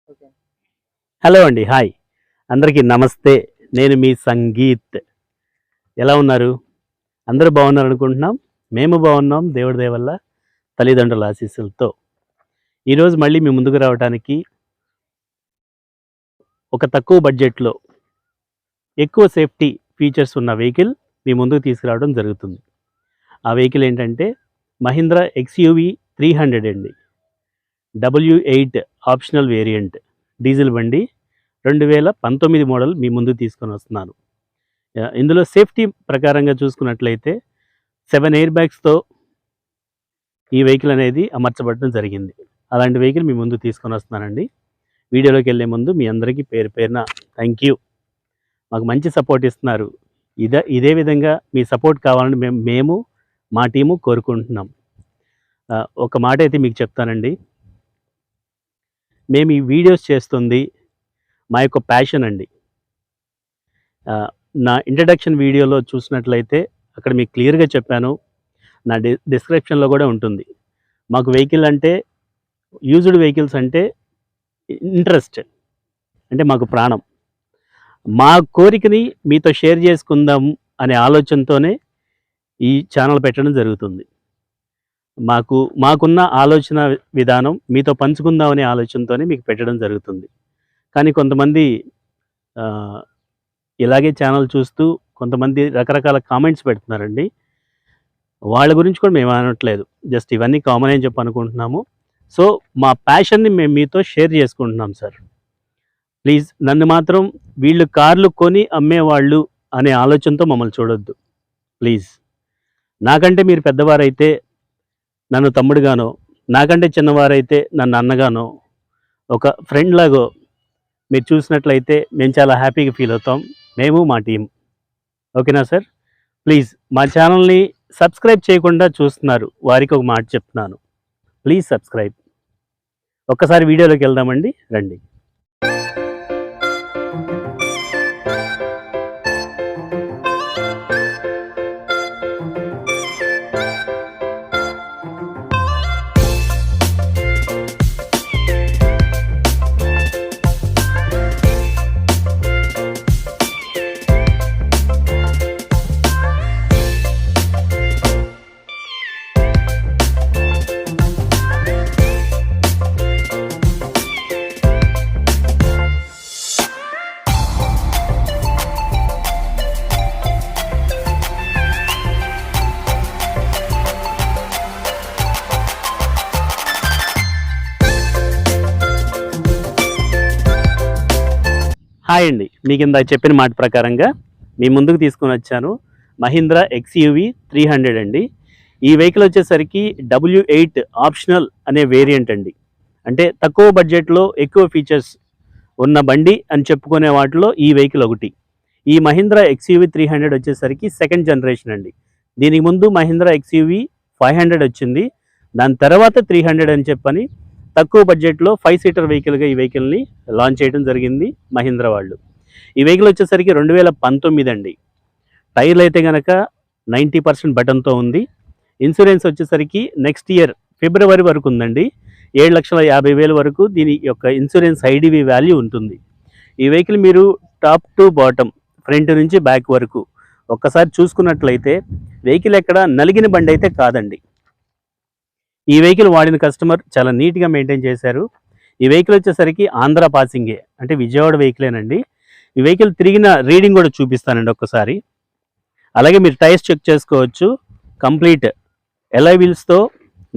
Hello అండి, hi అందరికీ నమస్తే. నేను మీ సంగీత్. ఎలా ఉన్నారు? అందరూ బాగున్నారు అనుకుంటున్నాం. మేము బాగున్నాం దేవుడి దయ వల్ల, తల్లిదండ్రుల ఆశీస్సులతో. ఈరోజు మళ్ళీ మీ ముందుకు రావడానికి ఒక తక్కువ బడ్జెట్లో ఎక్కువ సేఫ్టీ ఫీచర్స్ ఉన్న వెహికల్ మీ ముందుకు తీసుకురావడం జరుగుతుంది. ఆ వెహికల్ ఏంటంటే మహీంద్రా XUV 300 అండి. W8 ఆప్షనల్ వేరియంట్ డీజిల్ బండి, 2019 మోడల్ మీ ముందుకు తీసుకొని వస్తున్నాను. ఇందులో సేఫ్టీ ప్రకారంగా చూసుకున్నట్లయితే 7 ఎయిర్ బ్యాగ్స్తో ఈ వెహికల్ అనేది అమర్చబడడం జరిగింది. అలాంటి వెహికల్ మీ ముందు తీసుకొని వస్తున్నానండి. వీడియోలోకి వెళ్ళే ముందు మీ అందరికీ పేరు పేరున థ్యాంక్ యూ. మాకు మంచి సపోర్ట్ ఇస్తున్నారు. ఇదే విధంగా మీ సపోర్ట్ కావాలని మేము మా టీము కోరుకుంటున్నాం. ఒక మాట అయితే మీకు చెప్తానండి, మేము ఈ వీడియోస్ చేస్తుంది మా యొక్క ప్యాషన్ అండి. నా ఇంట్రడక్షన్ వీడియోలో చూసినట్లయితే అక్కడ మీకు క్లియర్గా చెప్పాను, నా డిస్క్రిప్షన్లో కూడా ఉంటుంది. మాకు వెహికల్ అంటే, యూజ్డ్ వెహికల్స్ అంటే ఇంట్రెస్ట్, అంటే మాకు ప్రాణం. మా కోరికని మీతో షేర్ చేసుకుందాం అనే ఆలోచనతోనే ఈ ఛానల్ పెట్టడం జరుగుతుంది. మాకున్న ఆలోచన విధానం మీతో పంచుకుందాం అనే ఆలోచనతోనే మీకు పెట్టడం జరుగుతుంది. కానీ కొంతమంది ఇలాగే ఛానల్ చూస్తూ కొంతమంది రకరకాల కామెంట్స్ పెడుతున్నారండి. వాళ్ళ గురించి కూడా మేము అనట్లేదు, జస్ట్ ఇవన్నీ కామన్ అని చెప్పి అనుకుంటున్నాము. సో మా ప్యాషన్ని మేము మీతో షేర్ చేసుకుంటున్నాం సార్. ప్లీజ్ నన్ను మాత్రం వీళ్ళు కార్లు కొని అమ్మేవాళ్ళు అనే ఆలోచనతో మమ్మల్ని చూడొద్దు ప్లీజ్. నాకంటే మీరు పెద్దవారైతే నన్ను తమ్ముడుగానో, నాకంటే చిన్నవారైతే నన్ను అన్నగానో, ఒక ఫ్రెండ్ లాగో మీరు చూసినట్లయితే మేము చాలా హ్యాపీగా ఫీల్ అవుతాం, మేము మా టీం. ఓకేనా సార్? ప్లీజ్ మా ఛానల్ని సబ్స్క్రైబ్ చేయకుండా చూస్తున్నారు వారికి ఒక మాట చెప్తున్నాను, ప్లీజ్ సబ్స్క్రైబ్. ఒక్కసారి వీడియోలోకి వెళ్దామండి, రండి. హాయ్ అండి, మీకు ఇందాక చెప్పిన మాట ప్రకారంగా మీ ముందుకు తీసుకొని వచ్చాను మహీంద్రా XUV 300 అండి. ఈ వెహికల్ వచ్చేసరికి W8 ఆప్షనల్ అనే వేరియంట్ అండి. అంటే తక్కువ బడ్జెట్లో ఎక్కువ ఫీచర్స్ ఉన్న బండి అని చెప్పుకునే వాటిలో ఈ వెహికల్ ఒకటి. ఈ మహీంద్రా XUV 300 వచ్చేసరికి సెకండ్ జనరేషన్ అండి. దీనికి ముందు మహీంద్రా XUV 500 వచ్చింది, దాని తర్వాత 300 అని చెప్పని తక్కువ బడ్జెట్లో 5 సీటర్ వెహికల్గా ఈ వెహికల్ని లాంచ్ చేయడం జరిగింది మహీంద్రా వాళ్ళు. ఈ వెహికల్ వచ్చేసరికి 2019 అండి. టైర్లు అయితే కనుక 90% బటన్తో ఉంది. ఇన్సూరెన్స్ వచ్చేసరికి నెక్స్ట్ ఇయర్ ఫిబ్రవరి వరకు ఉందండి. 7,50,000 వరకు దీని యొక్క ఇన్సూరెన్స్ IDV వాల్యూ ఉంటుంది. ఈ వెహికల్ మీరు టాప్ టు బాటమ్, ఫ్రంట్ నుంచి బ్యాక్ వరకు ఒక్కసారి చూసుకున్నట్లయితే వెహికల్ ఎక్కడ నలిగిన బండి అయితే కాదండి. ఈ వెహికల్ వాడిన కస్టమర్ చాలా నీట్గా మెయింటైన్ చేశారు. ఈ వెహికల్ వచ్చేసరికి ఆంధ్ర పాసింగే, అంటే విజయవాడ వెహికలేనండి. ఈ వెహికల్ తిరిగిన రీడింగ్ కూడా చూపిస్తానండి ఒక్కసారి. అలాగే మీరు టైర్స్ చెక్ చేసుకోవచ్చు. కంప్లీట్ ఎలాయ్ వీల్స్తో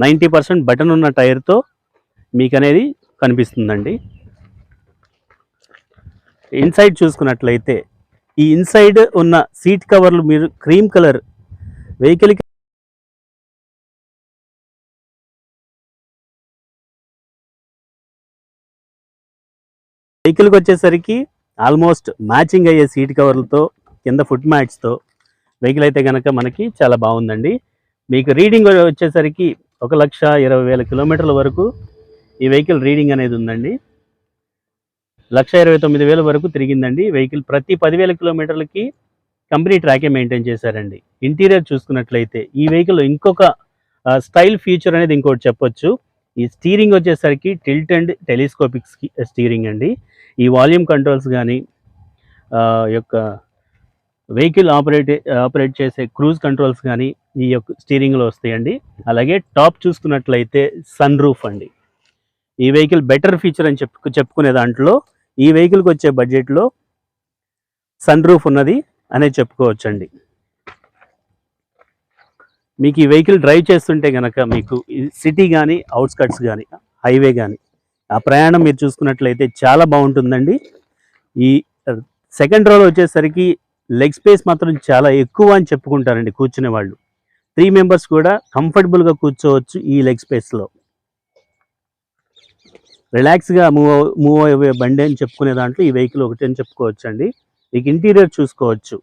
90% బటన్ ఉన్న టైర్తో మీకు అనేది కనిపిస్తుందండి. ఇన్సైడ్ చూసుకున్నట్లయితే ఈ ఇన్సైడ్ ఉన్న సీట్ కవర్లు మీరు క్రీమ్ కలర్ వెహికల్కి వచ్చేసరికి ఆల్మోస్ట్ మ్యాచింగ్ అయ్యే సీట్ కవర్లతో, కింద ఫుట్ మ్యాట్స్తో వెహికల్ అయితే కనుక మనకి చాలా బాగుందండి. మీకు రీడింగ్ వచ్చేసరికి 1,20,000 కిలోమీటర్ల వరకు ఈ వెహికల్ రీడింగ్ అనేది ఉందండి. 1,29,000 వరకు తిరిగిందండి వెహికల్. ప్రతి 10,000 కిలోమీటర్లకి కంపెనీ ట్రాకే మెయింటైన్ చేశారండి. ఇంటీరియర్ చూసుకున్నట్లయితే ఈ వెహికల్ ఇంకొక స్టైల్ ఫీచర్ అనేది ఇంకోటి చెప్పొచ్చు. ఈ స్టీరింగ్ వచ్చేసరికి టిల్ట్ అండ్ టెలిస్కోపిక్ స్టీరింగ్ అండి. ఈ వాల్యూమ్ కంట్రోల్స్ కానీ యొక్క వెహికల్ ఆపరేట్ చేసే క్రూజ్ కంట్రోల్స్ కానీ ఈ యొక్క స్టీరింగ్లో వస్తాయండి. అలాగే టాప్ చూసుకున్నట్లయితే సన్ రూఫ్ అండి. ఈ వెహికల్ బెటర్ ఫీచర్ అని చెప్పుకునే దాంట్లో ఈ వెహికల్కి వచ్చే బడ్జెట్లో సన్ రూఫ్ ఉన్నది అనేది చెప్పుకోవచ్చండి. మీకు ఈ వెహికల్ డ్రైవ్ చేస్తుంటే కనుక మీకు సిటీ కానీ అవుట్స్కట్స్ కానీ హైవే కానీ ఆ ప్రయాణం మీరు చూసుకున్నట్లయితే చాలా బాగుంటుందండి. ఈ సెకండ్ రోలో వచ్చేసరికి లెగ్ స్పేస్ మాత్రం చాలా ఎక్కువ అని చెప్పుకుంటారండి కూర్చునే వాళ్ళు. 3 మెంబర్స్ కూడా కంఫర్టబుల్గా కూర్చోవచ్చు ఈ లెగ్ స్పేస్లో. రిలాక్స్గా మూవ్ అయ్యే బండి అని చెప్పుకునే దాంట్లో ఈ వెహికల్ ఒకటి అని చెప్పుకోవచ్చు అండి. మీకు ఇంటీరియర్ చూసుకోవచ్చు,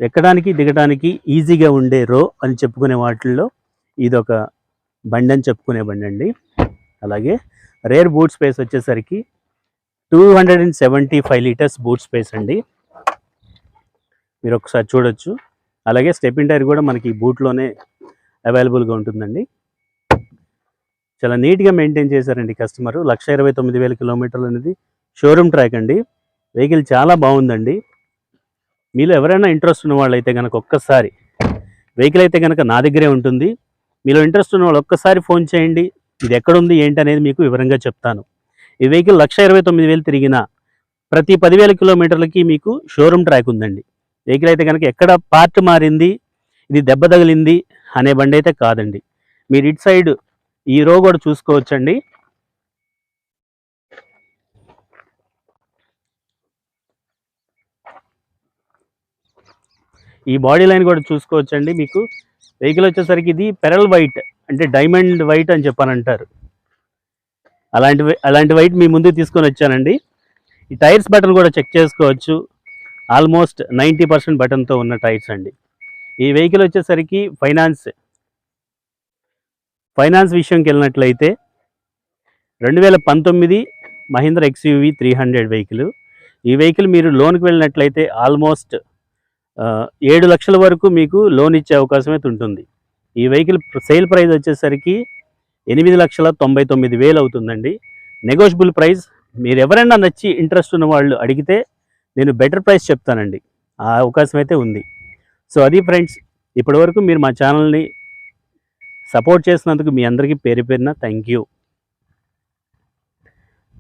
ఎక్కడానికి దిగడానికి ఈజీగా ఉండే రో అని చెప్పుకునే వాటిల్లో ఇదొక బండి అని చెప్పుకునే బండి అండి. అలాగే రేర్ బూట్ స్పేస్ వచ్చేసరికి 275 లీటర్స్ బూట్ స్పేస్ అండి, మీరు ఒకసారి చూడొచ్చు. అలాగే స్టెప్పింగ్ టైర్ కూడా మనకి బూట్లోనే అవైలబుల్గా ఉంటుందండి. చాలా నీట్గా మెయింటైన్ చేశారండి కస్టమరు. 1,29,000 కిలోమీటర్లు అనేది షోరూమ్ ట్రాక్ అండి. వెహికల్ చాలా బాగుందండి. మీలో ఎవరైనా ఇంట్రెస్ట్ ఉన్న వాళ్ళు అయితే కనుక ఒక్కసారి, వెహికల్ అయితే కనుక నా దగ్గరే ఉంటుంది, మీలో ఇంట్రెస్ట్ ఉన్న వాళ్ళు ఒక్కసారి ఫోన్ చేయండి. ఇది ఎక్కడుంది ఏంటి అనేది మీకు వివరంగా చెప్తాను. ఈ వెహికల్ 1,29,000 తిరిగిన ప్రతి 10,000 కిలోమీటర్లకి మీకు షోరూమ్ ట్రాక్ ఉందండి. వెహికల్ అయితే కనుక ఎక్కడ పార్ట్ మారింది, ఇది దెబ్బ తగిలింది అనే బండి అయితే కాదండి. మీరు ఇటు సైడ్ ఈ రో కూడా చూసుకోవచ్చండి. ఈ బాడీ లైన్ కూడా చూసుకోవచ్చండి. మీకు వెహికల్ వచ్చేసరికి ఇది పెరల్ వైట్ అంటే డైమండ్ వైట్ అని చెప్పానంటారు. అలాంటి వైట్ మీ ముందుకు తీసుకొని వచ్చానండి. ఈ టైర్స్ బటన్ కూడా చెక్ చేసుకోవచ్చు. ఆల్మోస్ట్ 90% బటన్తో ఉన్న టైర్స్ అండి. ఈ వెహికల్ వచ్చేసరికి ఫైనాన్స్ విషయంకి వెళ్ళినట్లయితే 2019 మహీంద్రా XUV 300 వెహికల్. ఈ వెహికల్ మీరు లోన్కి వెళ్ళినట్లయితే ఆల్మోస్ట్ 7 లక్షల వరకు మీకు లోన్ ఇచ్చే అవకాశం అయితే ఉంటుంది. ఈ వెహికల్ సేల్ ప్రైస్ వచ్చేసరికి 8,99,000 అవుతుందండి. Negotiable price. మీరు ఎవరైనా నచ్చి ఇంట్రెస్ట్ ఉన్న వాళ్ళు అడిగితే నేను బెటర్ ప్రైస్ చెప్తానండి, ఆ అవకాశం అయితే ఉంది. సో అది ఫ్రెండ్స్, ఇప్పటివరకు మీరు మా ఛానల్ని సపోర్ట్ చేసినందుకు మీ అందరికీ పేరు పేరున థ్యాంక్ యూ.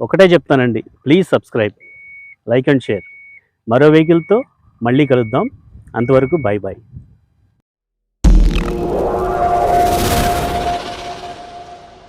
ఒకటే చెప్తానండి, please subscribe, like and share. మరో వెహికల్తో మళ్ళీ కలుద్దాం. అంతవరకు బై బాయ్.